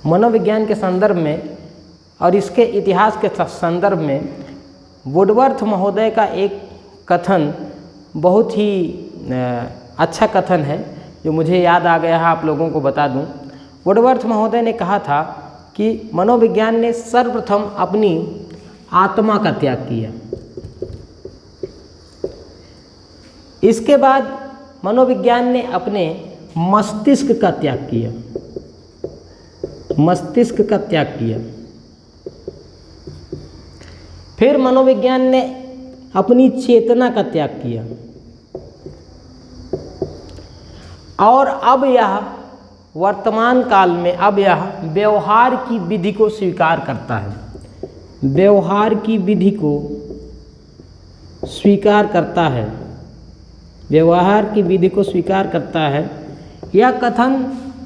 मनोविज्ञान के संदर्भ में और इसके इतिहास के संदर्भ में वुडवर्थ महोदय का एक कथन बहुत ही अच्छा कथन है जो मुझे याद आ गया है, आप लोगों को बता दूं। वुडवर्थ महोदय ने कहा था कि मनोविज्ञान ने सर्वप्रथम अपनी आत्मा का त्याग किया, इसके बाद मनोविज्ञान ने अपने मस्तिष्क का त्याग किया, मस्तिष्क का त्याग किया। फिर मनोविज्ञान ने अपनी चेतना का त्याग किया और अब यह वर्तमान काल में अब यह व्यवहार की विधि को स्वीकार करता है, व्यवहार की विधि को स्वीकार करता है, व्यवहार की विधि को स्वीकार करता है। यह कथन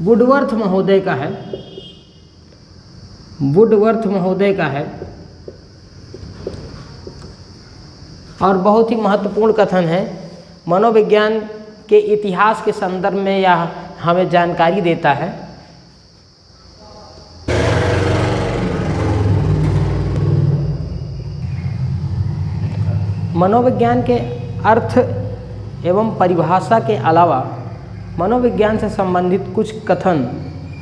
वुडवर्थ महोदय का है, वुडवर्थ महोदय का है और बहुत ही महत्वपूर्ण कथन है। मनोविज्ञान के इतिहास के संदर्भ में यह हमें जानकारी देता है। मनोविज्ञान के अर्थ एवं परिभाषा के अलावा मनोविज्ञान से संबंधित कुछ कथन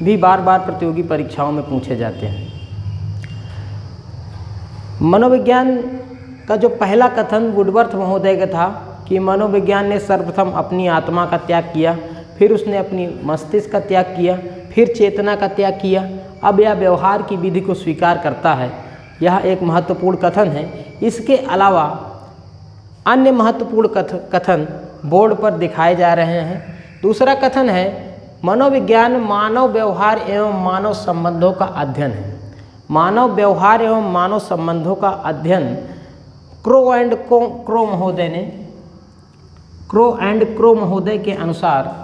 भी बार बार प्रतियोगी परीक्षाओं में पूछे जाते हैं। मनोविज्ञान का जो पहला कथन वुडवर्थ महोदय का था कि मनोविज्ञान ने सर्वप्रथम अपनी आत्मा का त्याग किया, फिर उसने अपनी मस्तिष्क का त्याग किया, फिर चेतना का त्याग किया, अब यह व्यवहार की विधि को स्वीकार करता है। यह एक महत्वपूर्ण कथन है। इसके अलावा अन्य महत्वपूर्ण कथन बोर्ड पर दिखाए जा रहे हैं। दूसरा कथन है मनोविज्ञान मानव व्यवहार एवं मानव संबंधों का अध्ययन है। मानव व्यवहार एवं मानव संबंधों का अध्ययन क्रो एंड क्रो महोदय के अनुसार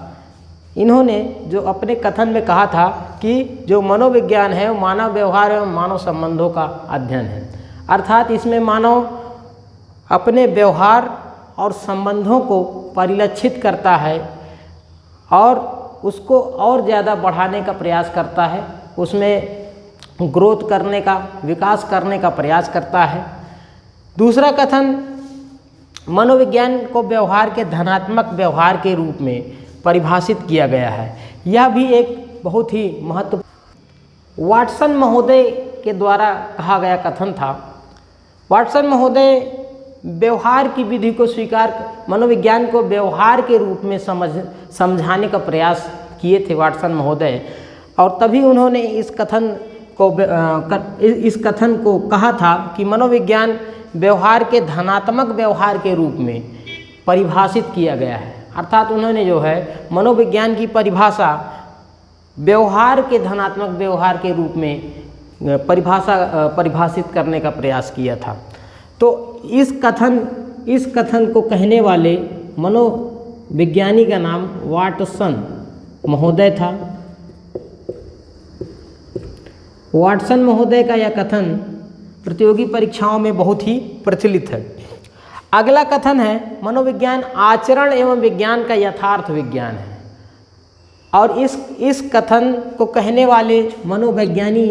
इन्होंने जो अपने कथन में कहा था कि जो मनोविज्ञान है वो मानव व्यवहार एवं मानव संबंधों का अध्ययन है, अर्थात इसमें मानव अपने व्यवहार और संबंधों को परिलक्षित करता है और उसको और ज़्यादा बढ़ाने का प्रयास करता है, उसमें ग्रोथ करने का, विकास करने का प्रयास करता है। दूसरा कथन मनोविज्ञान को व्यवहार के धनात्मक व्यवहार के रूप में परिभाषित किया गया है। यह भी एक बहुत ही महत्वपूर्ण वाटसन महोदय के द्वारा कहा गया कथन था। वाटसन महोदय व्यवहार की विधि को स्वीकार, मनोविज्ञान को व्यवहार के रूप में समझाने का प्रयास किए थे वाटसन महोदय, और तभी उन्होंने इस कथन को कहा था कि मनोविज्ञान व्यवहार के धनात्मक व्यवहार के रूप में परिभाषित किया गया है। अर्थात उन्होंने जो है मनोविज्ञान की परिभाषा व्यवहार के धनात्मक व्यवहार के रूप में परिभाषित करने का प्रयास किया था। तो इस कथन को कहने वाले मनोविज्ञानी का नाम वाटसन महोदय था। वाटसन महोदय का यह कथन प्रतियोगी परीक्षाओं में बहुत ही प्रचलित है। अगला कथन है मनोविज्ञान आचरण एवं विज्ञान का यथार्थ विज्ञान है, और इस कथन को कहने वाले मनोवैज्ञानी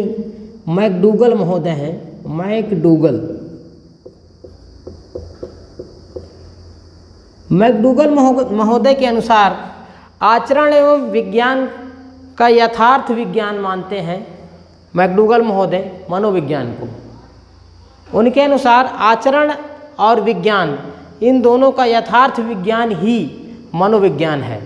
मैकडूगल महोदय हैं। मैकडूगल महोदय के अनुसार आचरण एवं विज्ञान का यथार्थ विज्ञान मानते हैं मैकडूगल महोदय मनोविज्ञान को। उनके अनुसार आचरण और विज्ञान इन दोनों का यथार्थ विज्ञान ही मनोविज्ञान है।